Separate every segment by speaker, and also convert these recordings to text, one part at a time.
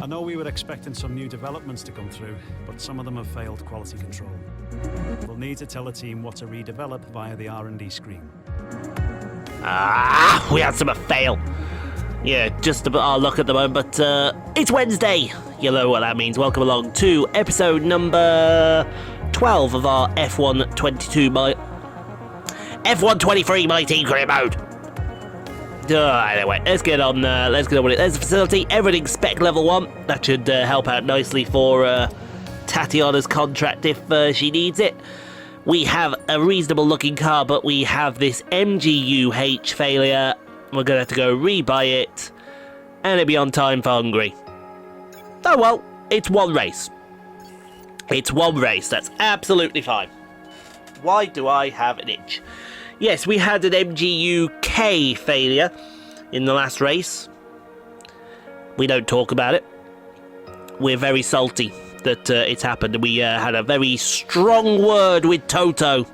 Speaker 1: I know we were expecting some new developments to come through, but some of them have failed quality control. We'll need to tell the team what to redevelop via the R&D screen.
Speaker 2: We had some fail. Yeah, just a bit our luck at the moment, but it's Wednesday. You know what that means. Welcome along to episode number 12 of our F1 23 My Team Career Mode. Anyway, let's get on with it. There's the facility, everything spec level 1. That should help out nicely for Tatiana's contract if she needs it. We have a reasonable looking car, but we have this MGUH failure. We're going to have to go rebuy it, and it'll be on time for Hungary. Oh well, it's one race. It's one race, that's absolutely fine. Why do I have an itch? Yes, we had an MGUK failure in the last race. We don't talk about it. We're very salty that it's happened. We had a very strong word with Toto.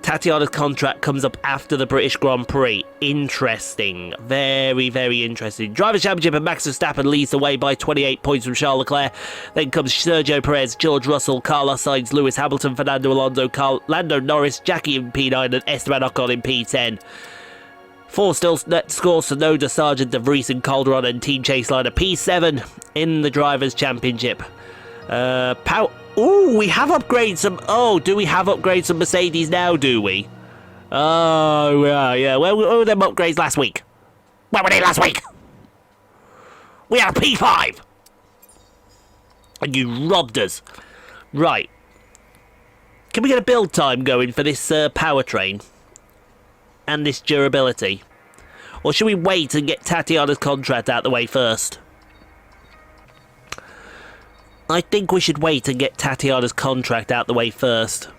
Speaker 2: Tatiana's contract comes up after the British Grand Prix. Interesting. Very, very interesting. Drivers' Championship and Max Verstappen leads the way by 28 points from Charles Leclerc. Then comes Sergio Perez, George Russell, Carlos Sainz, Lewis Hamilton, Fernando Alonso, Lando Norris, Jackie in P9 and Esteban Ocon in P10. 4 still net scores: Sonoda, Sargent, De Vries and Calderon and Team Chaseliner P7 in the Drivers' Championship. Ooh, we have upgraded some... Oh, do we have upgrades some Mercedes now, do we? Oh, yeah. Where were them upgrades last week? Where were they last week? We had a P5! And you robbed us. Right. Can we get a build time going for this powertrain? And this durability? Or should we wait and get Tatiana's contract out the way first? I think we should wait and get Tatiana's contract out the way first.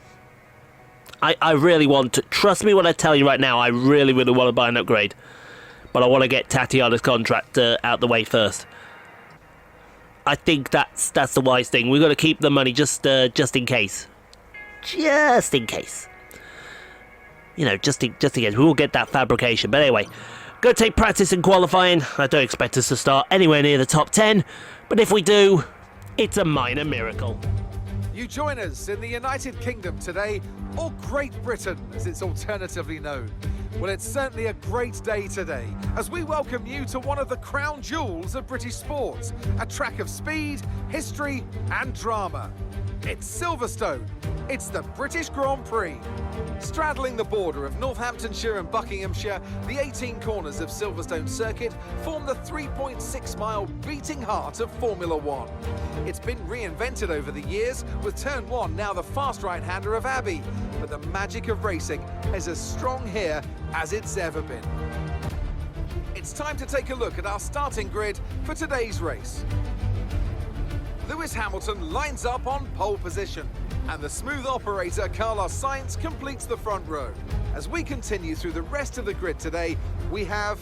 Speaker 2: I really want to... Trust me when I tell you right now, I really, really want to buy an upgrade. But I want to get Tatiana's contract out the way first. I think that's the wise thing. We've got to keep the money just in case. Just in case. You know, just in case. We will get that fabrication. But anyway, go take practice in qualifying. I don't expect us to start anywhere near the top 10. But if we do... It's a minor miracle.
Speaker 3: You join us in the United Kingdom today, or Great Britain as it's alternatively known. Well, it's certainly a great day today as we welcome you to one of the crown jewels of British sports, a track of speed, history and drama. It's Silverstone. It's the British Grand Prix. Straddling the border of Northamptonshire and Buckinghamshire, the 18 corners of Silverstone circuit form the 3.6-mile beating heart of Formula One. It's been reinvented over the years, with Turn 1 now the fast right-hander of Abbey, but the magic of racing is as strong here as it's ever been. It's time to take a look at our starting grid for today's race. Lewis Hamilton lines up on pole position, and the smooth operator Carlos Sainz completes the front row. As we continue through the rest of the grid today, we have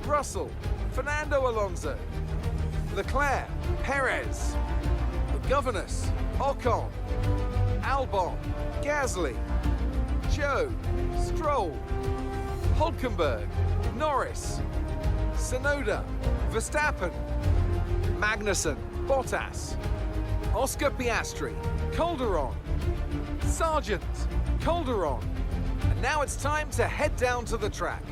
Speaker 3: Russell, Fernando Alonso, Leclerc, Perez, the governess, Ocon, Albon, Gasly, Joe, Stroll, Hulkenberg, Norris, Sonoda, Verstappen, Magnussen, Bottas, Oscar Piastri, Calderon, Sargent, Calderon. And now it's time to head down to the track.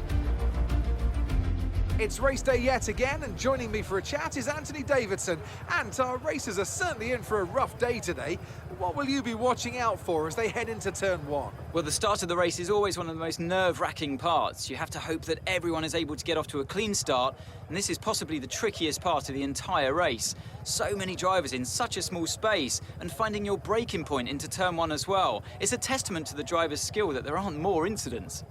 Speaker 3: It's race day yet again, and joining me for a chat is Anthony Davidson. And our racers are certainly in for a rough day today. What will you be watching out for as they head into Turn 1?
Speaker 4: Well, the start of the race is always one of the most nerve-wracking parts. You have to hope that everyone is able to get off to a clean start, and this is possibly the trickiest part of the entire race. So many drivers in such a small space, and finding your braking point into Turn 1 as well. It's a testament to the driver's skill that there aren't more incidents.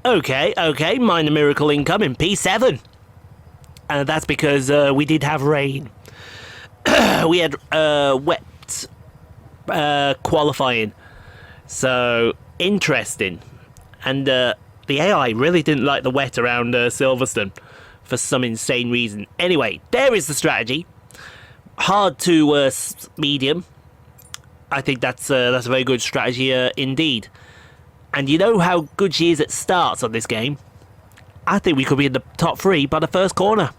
Speaker 2: Okay, minor miracle incoming, P7. And that's because we did have rain. We had wet qualifying. So, interesting. And the AI really didn't like the wet around Silverstone for some insane reason. Anyway, there is the strategy. Hard to medium. I think that's a very good strategy indeed. And you know how good she is at starts on this game? I think we could be in the top 3 by the first corner.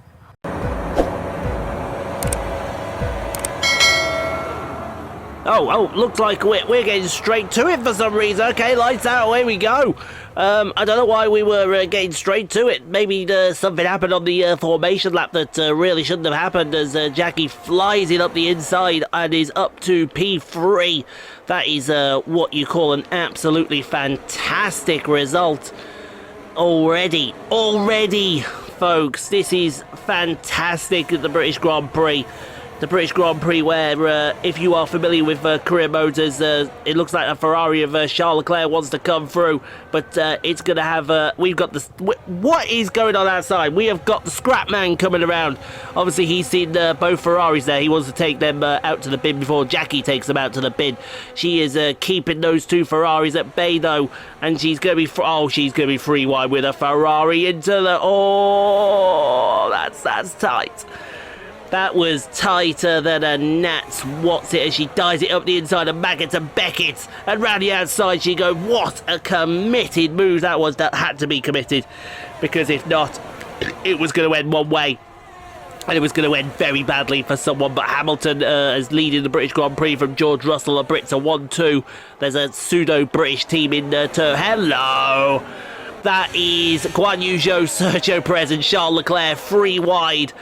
Speaker 2: Oh, looks like we're getting straight to it for some reason. Okay, lights out, away we go. I don't know why we were getting straight to it. Maybe something happened on the formation lap that really shouldn't have happened, as Jackie flies it up the inside and is up to P3. That is what you call an absolutely fantastic result. Already, folks, this is fantastic at the British Grand Prix. The British Grand Prix, where if you are familiar with career motors, it looks like a Ferrari of Charles Leclerc wants to come through, but it's going to have, we've got the, what is going on outside? We have got the scrap man coming around. Obviously he's seen both Ferraris there. He wants to take them out to the bin before Jackie takes them out to the bin. She is keeping those 2 Ferraris at bay though, and she's going to be, she's going to be free wide with a Ferrari into the, that's tight. That was tighter than a gnat's what's it as she dies it up the inside of Maggots and Beckett. And round the outside she goes. What a committed move that was. That had to be committed. Because if not, it was going to end one way. And it was going to end very badly for someone. But Hamilton is leading the British Grand Prix from George Russell. The Brits are 1-2. There's a pseudo-British team in tow. Hello! That is Guan Yu Zhou, Sergio Perez and Charles Leclerc free wide.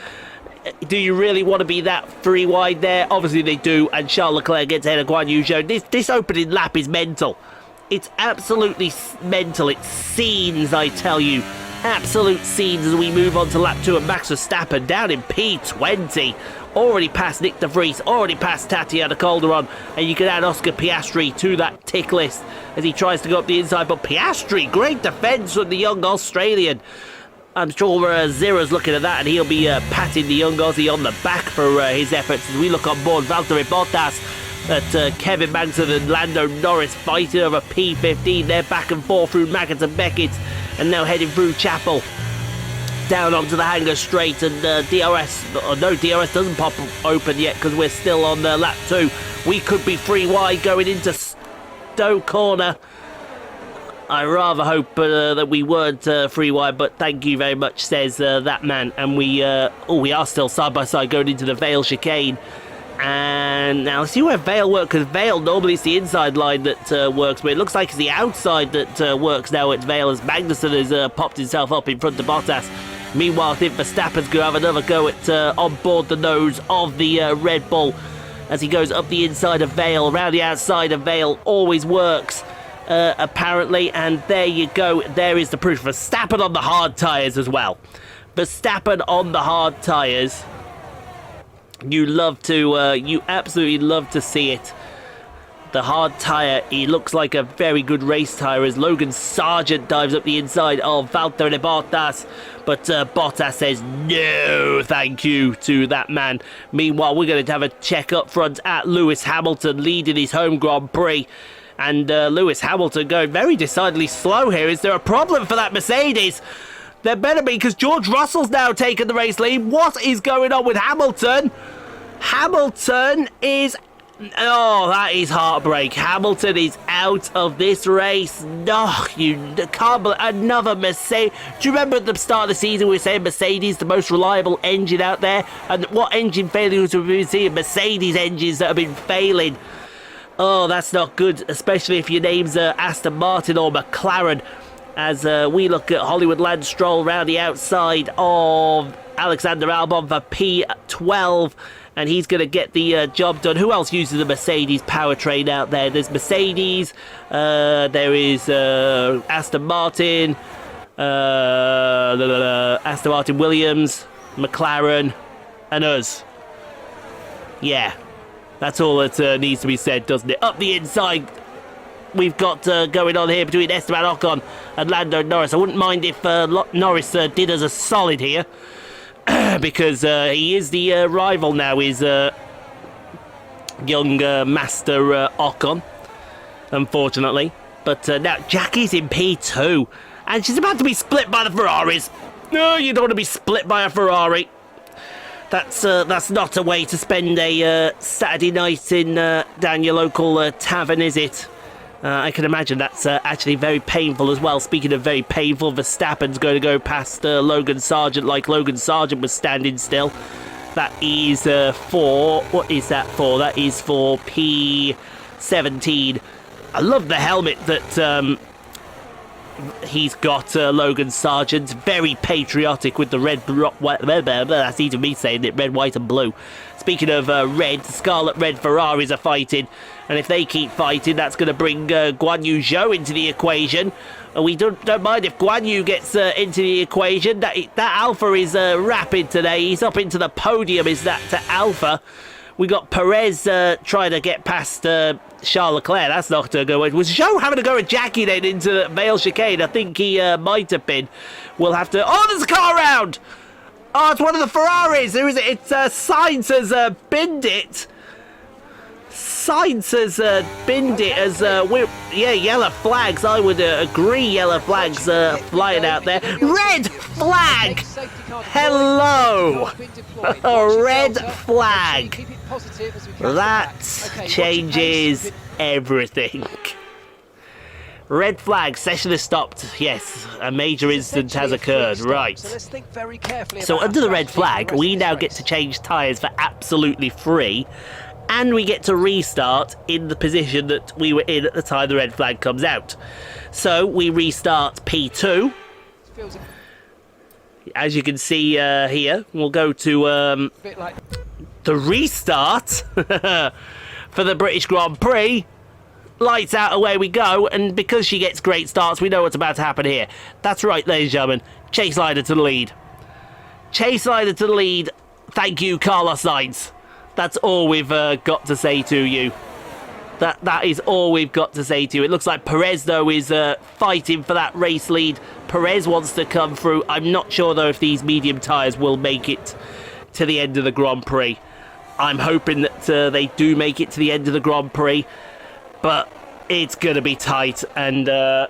Speaker 2: Do you really want to be that free wide there? Obviously they do, and Charles Leclerc gets ahead of Guan Yu Zhou. This opening lap is mental. It's absolutely mental. It's scenes, I tell you. Absolute scenes as we move on to lap 2 and Max Verstappen down in P20. Already past Nick de Vries, already past Tatiana Calderon, and you can add Oscar Piastri to that tick list as he tries to go up the inside. But Piastri, great defence from the young Australian. I'm sure Zera's looking at that, and he'll be patting the young Aussie on the back for his efforts as we look on board. Valtteri Bottas, Kevin Magnussen and Lando Norris fighting over P15. They're back and forth through Maggots and Beckett, and now heading through Chapel down onto the hangar straight. And DRS, no, DRS doesn't pop open yet because we're still on lap 2. We could be free wide going into Stowe Corner. I rather hope that we weren't free wide, but thank you very much, says that man. And we are still side by side going into the Vale chicane. And now let's see where Vale works, because Vale normally it's the inside line that works, but it looks like it's the outside that works now at Vale, as Magnussen has popped himself up in front of Bottas. Meanwhile, I think Verstappen's going to have another go at on board the nose of the Red Bull as he goes up the inside of Vale, around the outside of Vale, always works. Apparently, and there you go. There is the proof. Verstappen on the hard tyres as well. Verstappen on the hard tyres. You absolutely love to see it. The hard tyre, he looks like a very good race tyre as Logan Sargent dives up the inside of Valtteri Bottas. But Bottas says no thank you to that man. Meanwhile, we're going to have a check up front at Lewis Hamilton leading his home Grand Prix. And Lewis Hamilton going very decidedly slow here. Is there a problem for that Mercedes? There better be, because George Russell's now taken the race lead. What is going on with Hamilton? Hamilton is... Oh, that is heartbreak. Hamilton is out of this race. No, you can't believe another Mercedes. Do you remember at the start of the season we were saying Mercedes, the most reliable engine out there? And what engine failures have we been seeing? Mercedes engines that have been failing. Oh, that's not good, especially if your name's Aston Martin or McLaren. As we look at Hollywood Lance Stroll round the outside of Alexander Albon for P12. And he's going to get the job done. Who else uses a Mercedes powertrain out there? There's Mercedes. There is Aston Martin. Aston Martin Williams. McLaren. And us. Yeah. That's all that needs to be said, doesn't it? Up the inside, we've got going on here between Esteban Ocon and Lando Norris. I wouldn't mind if Norris did us a solid here, because he is the rival now, is young Master Ocon, unfortunately. But now Jackie's in P2, and she's about to be split by the Ferraris. No, you don't want to be split by a Ferrari. That's not a way to spend a Saturday night in down your local tavern, is it? I can imagine that's actually very painful as well. Speaking of very painful, Verstappen's going to go past Logan Sargent like Logan Sargent was standing still. That is for... What is that for? That is for P17. I love the helmet that he's got, Logan Sargent. Very patriotic with the red... That's even me saying it. Red, white and blue. Speaking of red, Scarlet Red Ferraris are fighting. And if they keep fighting, that's going to bring Guan Yu Zhou into the equation. We don't mind if Guan Yu gets into the equation. That Alpha is rapid today. He's up into the podium, is that Alpha. We got Perez trying to get past Charles Leclerc. That's not a good one. Was Zhou having to go with Jackie then into Vale Chicane? I think he might have been. We'll have to... Oh, there's a car around! Oh, it's one of the Ferraris. There is. It's Sainz has binned it. Sainz has binned it as yellow flags. I would agree. Yellow flags flying out there. Red flag. Hello. A red flag. That changes everything. Red flag, session has stopped. Yes, a major incident has occurred. Right. So under the red flag, we now get to change tyres for absolutely free, and we get to restart in the position that we were in at the time the red flag comes out. So we restart P2. As you can see here, we'll go to the restart for the British Grand Prix. Lights out, away we go, and because she gets great starts, we know what's about to happen here. That's right, ladies and gentlemen. Chase-Liner to the lead. Chase-Liner to the lead. Thank you, Carlos Sainz. That's all we've got to say to you. That is all we've got to say to you. It looks like Perez, though, is fighting for that race lead. Perez wants to come through. I'm not sure, though, if these medium tyres will make it to the end of the Grand Prix. I'm hoping that they do make it to the end of the Grand Prix. But it's going to be tight, and I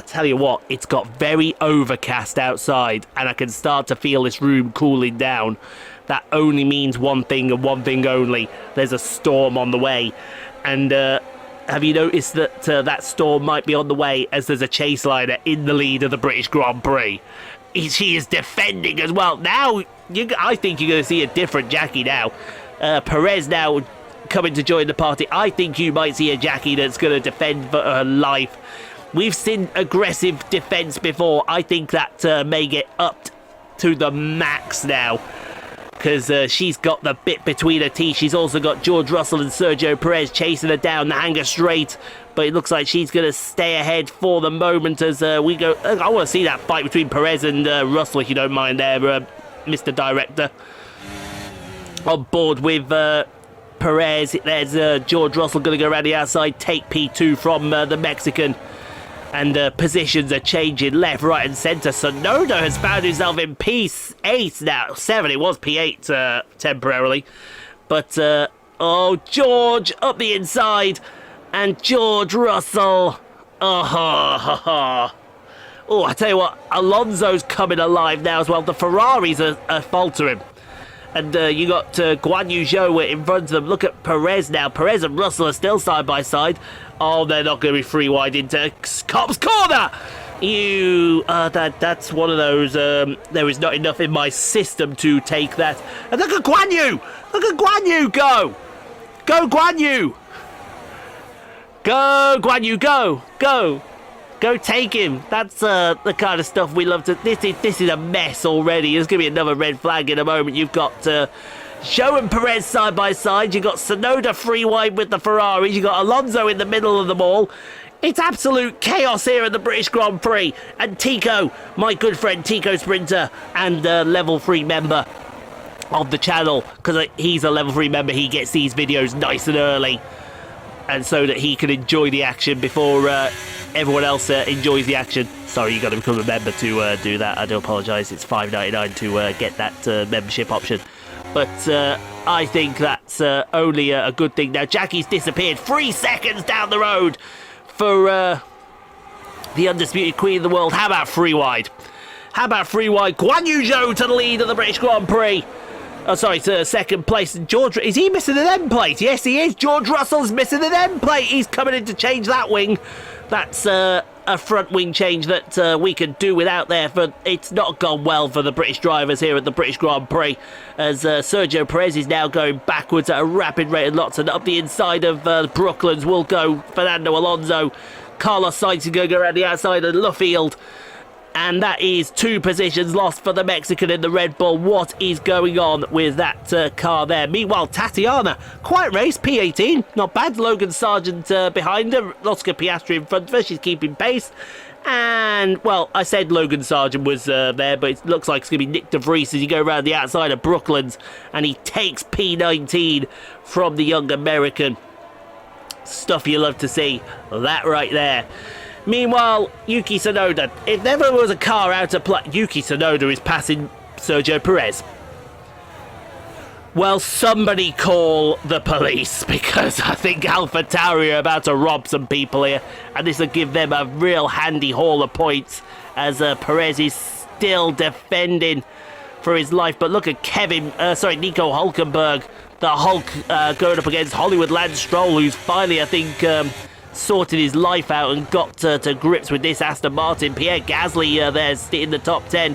Speaker 2: tell you what, it's got very overcast outside, and I can start to feel this room cooling down. That only means one thing and one thing only. There's a storm on the way. And have you noticed that that storm might be on the way as there's a Chase-Liner in the lead of the British Grand Prix? She is defending as well. Now, I think you're going to see a different Jackie now. Perez now coming to join the party. I think you might see a Jackie that's going to defend for her life. We've seen aggressive defense before. I think that may get upped to the max now, because she's got the bit between her teeth. She's also got George Russell and Sergio Perez chasing her down the hanger straight, but it looks like she's going to stay ahead for the moment as we go. I want to see that fight between Perez and Russell, if you don't mind there, Mr. Director. On board with Perez. There's George Russell going to go around the outside, take P2 from the Mexican. And positions are changing left, right and centre. Sonoda has found himself in P8 now. 7, it was P8 temporarily. But, oh, George up the inside. And George Russell. Oh, I tell you what, Alonso's coming alive now as well. The Ferraris are faltering. And you got Guan Yu Zhou in front of them. Look at Perez now. Perez and Russell are still side by side. Oh, they're not going to be free wide into Cop's corner. That's one of those. There is not enough in my system to take that. And look at Guan Yu. Look at Guan Yu go. Go Guan Yu. Go Guan Yu. Go. Go. Go take him. That's the kind of stuff we love to... This is a mess already. There's going to be another red flag in a moment. You've got Zhou and Perez side by side. You've got Sonoda free wide with the Ferraris. You've got Alonso in the middle of them all. It's absolute chaos here at the British Grand Prix. And Tico, my good friend Tico Sprinter, and level 3 member of the channel, because he's a level 3 member, he gets these videos nice and early. And so that he can enjoy the action before everyone else enjoys the action. Sorry, you got to become a member to do that. I do apologise. It's $5.99 to get that membership option. But I think that's only a good thing. Now, Jackie's disappeared 3 seconds down the road for the undisputed queen of the world. How about free wide? How about free wide? Guan Yu Zhou to the lead of the British Grand Prix. Oh, sorry, to second place. George, is he missing an end plate? Yes, he is. George Russell's missing an end plate. He's coming in to change that wing. That's a front wing change that we could do without there, but it's not gone well for the British drivers here at the British Grand Prix, as Sergio Perez is now going backwards at a rapid rate of knots, and up the inside of Brooklands will go Fernando Alonso. Carlos Sainz is going to go around the outside of Luffield. And that is 2 positions lost for the Mexican in the Red Bull. What is going on with that car there? Meanwhile, Tatiana, quiet race, P18. Not bad. Logan Sargent behind her. Oscar Piastri in front of her. She's keeping pace. And, well, I said Logan Sargent was there, but it looks like it's going to be Nick De Vries as you go around the outside of Brooklands. And he takes P19 from the young American. Stuff you love to see. That right there. Meanwhile, Yuki Tsunoda, if there was a car out of play, Yuki Tsunoda is passing Sergio Perez. Well, somebody call the police, because I think AlphaTauri are about to rob some people here, and this will give them a real handy haul of points, as Perez is still defending for his life. But look at Nico Hulkenberg, the Hulk, going up against Hollywood Lance Stroll, who's finally, I think, sorted his life out and got to grips with this Aston Martin. Pierre Gasly there's in the top 10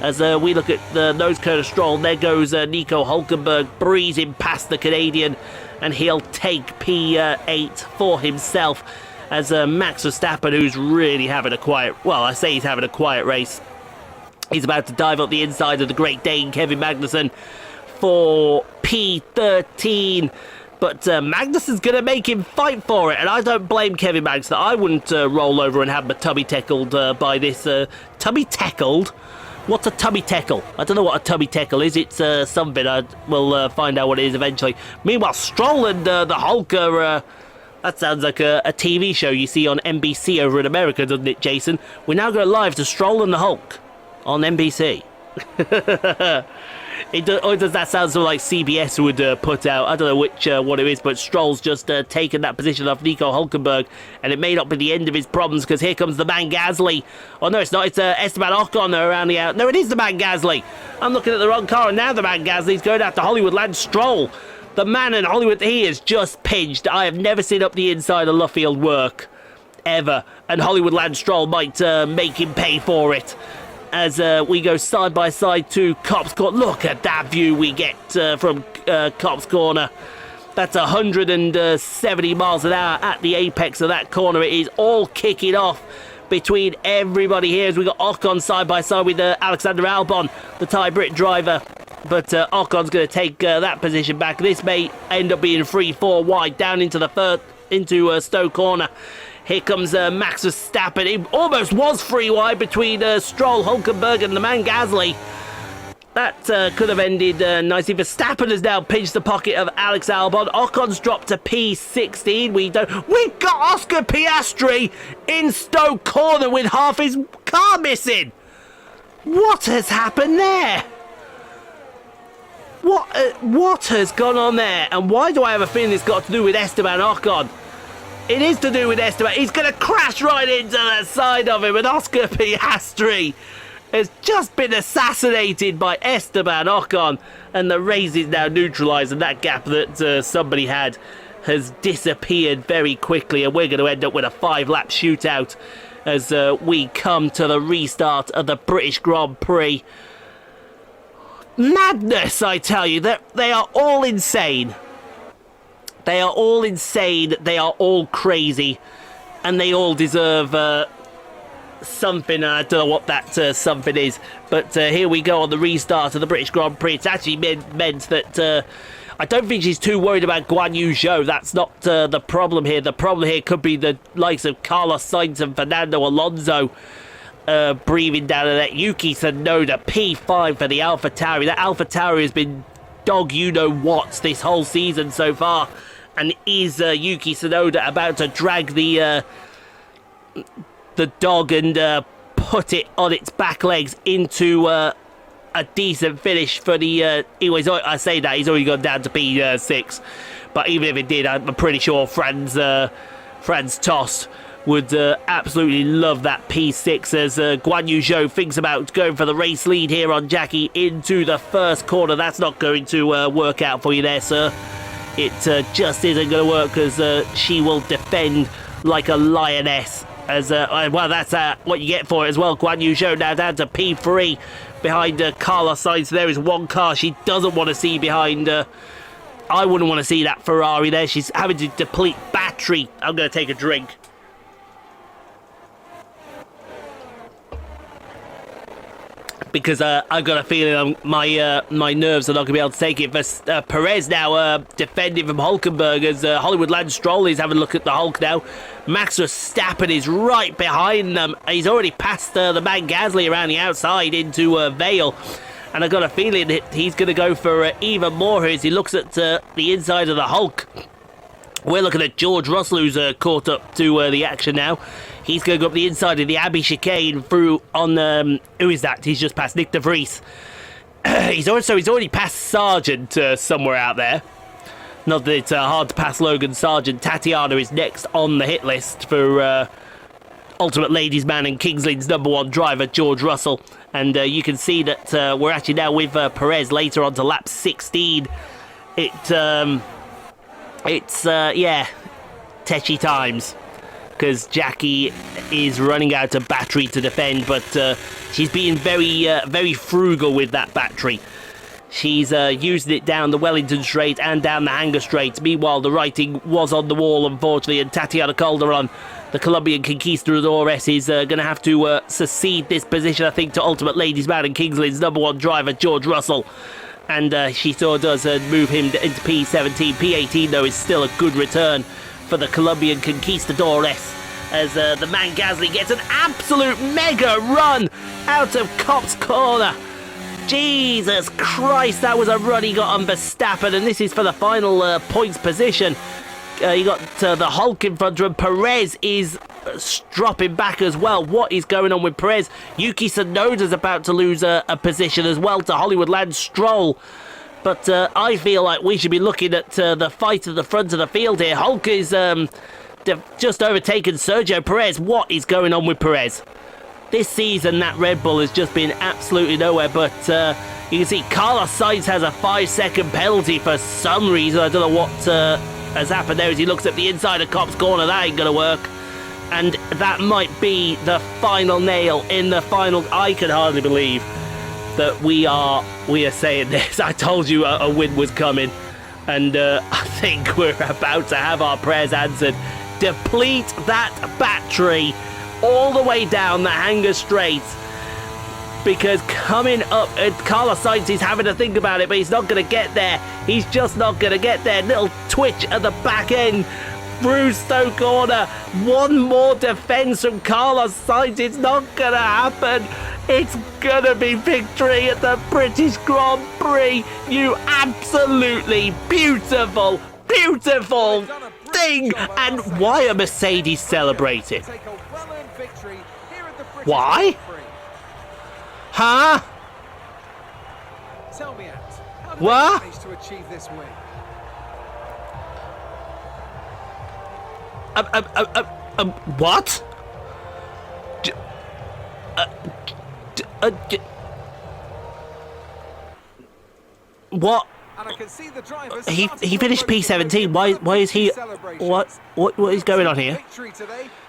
Speaker 2: as we look at the nose cone of Stroll. There goes Nico Hulkenberg breezing past the Canadian, and he'll take P8 for himself, as Max Verstappen, who's really having a quiet, well, I say he's having a quiet race. He's about to dive up the inside of the Great Dane Kevin Magnussen for P13. But Magnussen's going to make him fight for it, and I don't blame Kevin Magnussen. I wouldn't roll over and have my tummy tickled by this. Tummy tickled? What's a tummy tickle? I don't know what a tummy tickle is. It's something. We'll find out what it is eventually. Meanwhile, Stroll and the Hulk are... that sounds like a TV show you see on NBC over in America, doesn't it, Jason? We're now going live to Stroll and the Hulk on NBC. Or does that sound something like CBS would put out? I don't know which one it is, but Stroll's just taken that position off Nico Hulkenberg, and it may not be the end of his problems, because here comes the man Gasly. Oh no, it's not. It's Esteban Ocon around the out. No, it is the man Gasly. I'm looking at the wrong car, and now the man Gasly's going after Hollywood Lance Stroll. The man in Hollywood, he is just pinched. I have never seen up the inside of Luffield work, ever, and Hollywood Lance Stroll might make him pay for it. As we go side by side to Cops Corner. Look at that view we get from Cops Corner. That's 170 miles an hour at the apex of that corner. It is all kicking off between everybody here, as we got Ocon side by side with Alexander Albon, the Thai Brit driver. But Ocon's going to take that position back. This may end up being 3-4 wide down into the Stowe Corner. Here comes Max Verstappen. It almost was 3 wide between Stroll, Hulkenberg and the man Gasly. That could have ended nicely. Verstappen has now pinched the pocket of Alex Albon. Ocon's dropped to P16. We've got Oscar Piastri in Stowe Corner with half his car missing. What has happened there? What has gone on there? And why do I have a feeling it's got to do with Esteban Ocon? It is to do with Esteban. He's going to crash right into the side of him, and Oscar Piastri has just been assassinated by Esteban Ocon, and the race is now neutralised, and that gap that somebody had has disappeared very quickly, and we're going to end up with a 5-lap shootout as we come to the restart of the British Grand Prix. Madness, I tell you. They are all insane. They are all insane, they are all crazy, and they all deserve something. I don't know what that something is, but here we go on the restart of the British Grand Prix. It's actually meant that I don't think she's too worried about Guan Yu Zhou. That's not the problem here. The problem here could be the likes of Carlos Sainz and Fernando Alonso breathing down on that. Yuki Tsunoda, P5 for the AlphaTauri. That AlphaTauri has been dog you-know-what this whole season so far. And is Yuki Tsunoda about to drag the dog and put it on its back legs into a decent finish for the... I say that, he's already gone down to P6. But even if it did, I'm pretty sure Franz Tost would absolutely love that P6 as Guan Yu Zhou thinks about going for the race lead here on Jackie into the first corner. That's not going to work out for you there, sir. It just isn't going to work because she will defend like a lioness. As well, that's what you get for it as well. Guan Yu Zhou now down to P3 behind Carlos Sainz. There is one car she doesn't want to see behind. I wouldn't want to see that Ferrari there. She's having to deplete battery. I'm going to take a drink. Because I've got a feeling my nerves are not going to be able to take it. But Perez now defending from Hulkenberg as Hollywood Lance Stroll is having a look at the Hulk now. Max Verstappen is right behind them. He's already passed the man Gasly around the outside into Vale. And I've got a feeling that he's going to go for even more as he looks at the inside of the Hulk. We're looking at George Russell, who's caught up to the action now. He's going to go up the inside of the Abbey chicane through on... who is that? He's just passed Nick de Vries. He's already passed Sargent somewhere out there. Not that it's hard to pass Logan Sargent. Tatiana is next on the hit list for Ultimate Ladies Man and Kings Lynn's #1 driver, George Russell. And you can see that we're actually now with Perez later on to lap 16. Yeah, tetchy times. Because Jackie is running out of battery to defend, but she's being very frugal with that battery. She's using it down the Wellington Straight and down the Hanger Straight. Meanwhile, the writing was on the wall, unfortunately, and Tatiana Calderon, the Colombian Conquistadores, is going to have to secede this position, I think, to Ultimate Ladies Man and Kings Lynn's #1 driver, George Russell. And she sort of does move him into P17. P18, though, is still a good return for the Colombian Conquistadores as the man Gasly gets an absolute mega run out of Copse Corner. Jesus Christ, that was a run he got on Verstappen, and this is for the final points position. You got the Hulk in front of him. Perez is dropping back as well. What is going on with Perez? Yuki Tsunoda's about to lose a position as well to Hollywood Lance Stroll. But I feel like we should be looking at the fight at the front of the field here. Hulk is just overtaken Sergio Perez. What is going on with Perez? This season, that Red Bull has just been absolutely nowhere. But you can see Carlos Sainz has a 5-second penalty for some reason. I don't know what has happened there as he looks at the inside of Copse Corner. That ain't going to work. And that might be the final nail in the final. I can hardly believe that we are saying this. I told you a win was coming, and I think we're about to have our prayers answered. Deplete that battery all the way down the Hanger Straight, because coming up, Carlos Sainz is having to think about it, but he's not going to get there. He's just not going to get there. Little twitch at the back end. Through Stoke Corner. One more defence from Carlos Sainz. It's not going to happen. It's going to be victory at the British Grand Prix. You absolutely beautiful thing. And why are Mercedes celebrating? Why? Huh?
Speaker 3: Tell me, Ant, how did
Speaker 2: What?
Speaker 3: they manage to achieve this win?
Speaker 2: What? What?
Speaker 3: And I can see the drivers
Speaker 2: He finished P17. Why is he? What is going on here?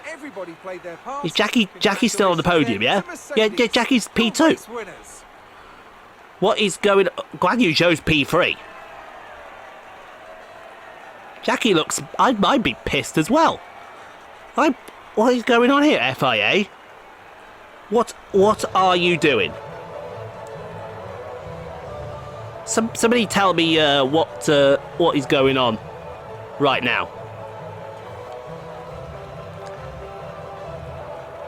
Speaker 3: Everybody played their part.
Speaker 2: Is Jackie's still on the podium? Yeah. Yeah. Jackie's P2. What is going? Guan Yu Zhou's P3. Jackie looks... I'd be pissed as well. What is going on here, FIA? What are you doing? Somebody tell me what is going on right now.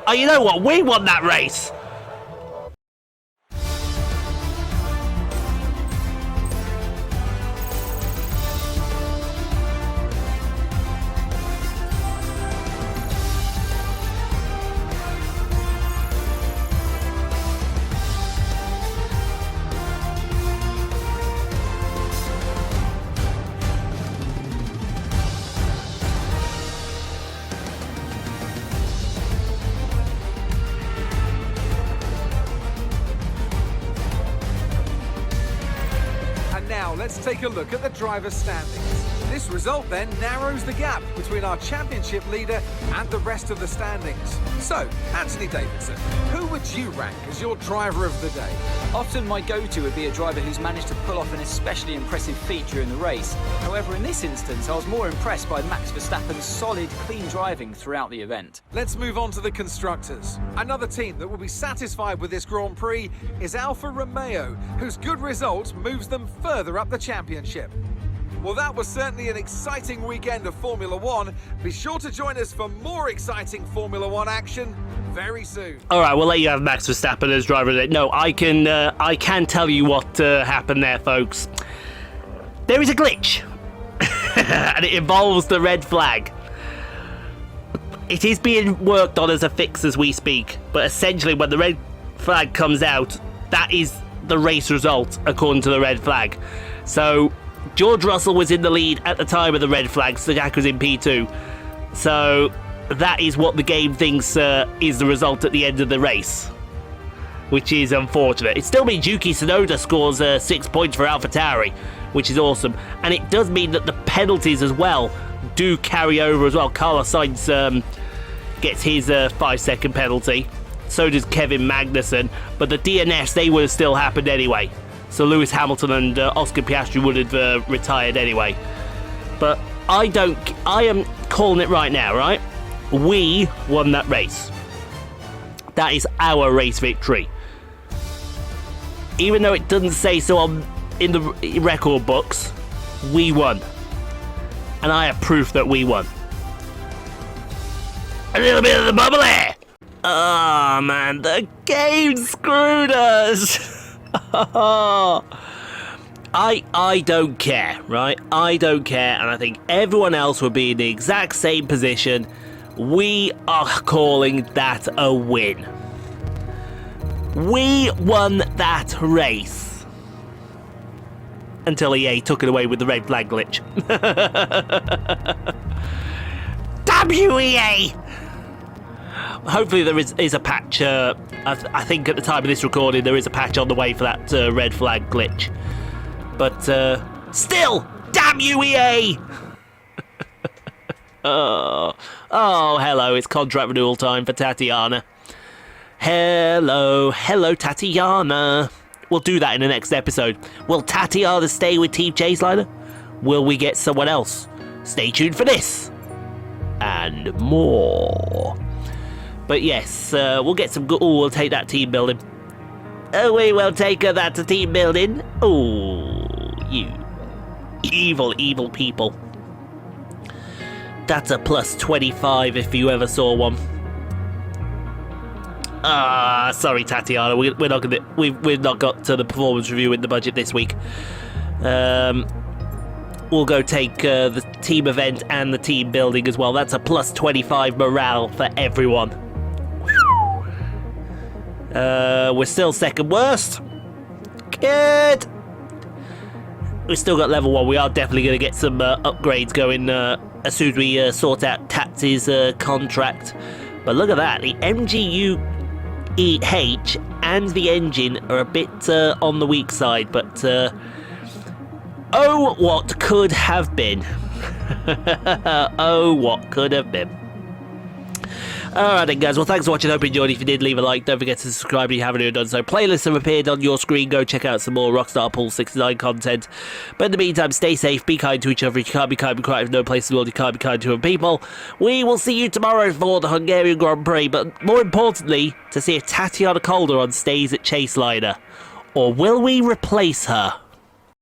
Speaker 2: Oh, you know what? We won that race.
Speaker 3: let's take a look at the driver's standings. This result then narrows the gap between our championship leader and the rest of the standings. So, Anthony Davidson, who would you rank as your driver of the day?
Speaker 4: Often my go-to would be a driver who's managed to pull off an especially impressive feat during the race. However, in this instance, I was more impressed by Max Verstappen's solid, clean driving throughout the event.
Speaker 3: Let's move on to the constructors. Another team that will be satisfied with this Grand Prix is Alfa Romeo, whose good result moves them further up the championship. Well, that was certainly an exciting weekend of Formula One. Be sure to join us for more exciting Formula One action very soon.
Speaker 2: All right, we'll let you have Max Verstappen as driver today. No, I can tell you what happened there, folks. There is a glitch, and it involves the red flag. It is being worked on as a fix as we speak, but essentially when the red flag comes out, that is the race result according to the red flag. So George Russell was in the lead at the time of the red flag, Sagak was in P2. So that is what the game thinks is the result at the end of the race, which is unfortunate. It still means Yuki Tsunoda scores 6 points for AlphaTauri, which is awesome. And it does mean that the penalties as well do carry over as well. Carlos Sainz gets his 5-second penalty. So does Kevin Magnussen. But the DNS, they would have still happened anyway. So Lewis Hamilton and Oscar Piastri would have retired anyway. But I am calling it right now, right? We won that race. That is our race victory. Even though it doesn't say so in the record books, we won. And I have proof that we won. A little bit of the bubble air. Oh man, the game screwed us. I don't care, right? I don't care, and I think everyone else would be in the exact same position. We are calling that a win. We won that race. Until EA took it away with the red flag glitch. Damn you, EA! Hopefully there is a patch. I think at the time of this recording there is a patch on the way for that red flag glitch. But still, damn you, EA! Oh, hello, it's contract renewal time for Tatiana. Hello, Tatiana. We'll do that in the next episode. Will Tatiana stay with Team Chaseliner? Will we get someone else? Stay tuned for this. And more. But yes, we'll get some good... Oh, we'll take that team building. Oh, we will take that to team building. Oh, you evil, evil people. That's a plus 25 if you ever saw one. Sorry, Tatiana. We're not gonna. We've not got to the performance review in the budget this week. We'll go take the team event and the team building as well. That's a plus 25 morale for everyone. We're still second worst. Good. We've still got level 1. We are definitely going to get some upgrades going as soon as we sort out Tats's contract. But look at that. The MGU-EH and the engine are a bit on the weak side. But oh, what could have been. Oh, what could have been. Alright then guys, well thanks for watching, hope you enjoyed. If you did, leave a like, don't forget to subscribe if you haven't already done so. Playlists have appeared on your screen, go check out some more Rockstar Pool 69 content. But in the meantime, stay safe, be kind to each other. If you can't be kind, be quiet. If no place in the world you can't be kind to other people. We will see you tomorrow for the Hungarian Grand Prix, but more importantly, to see if Tatiana Calderon stays at Chase-Liner. Or will we replace her?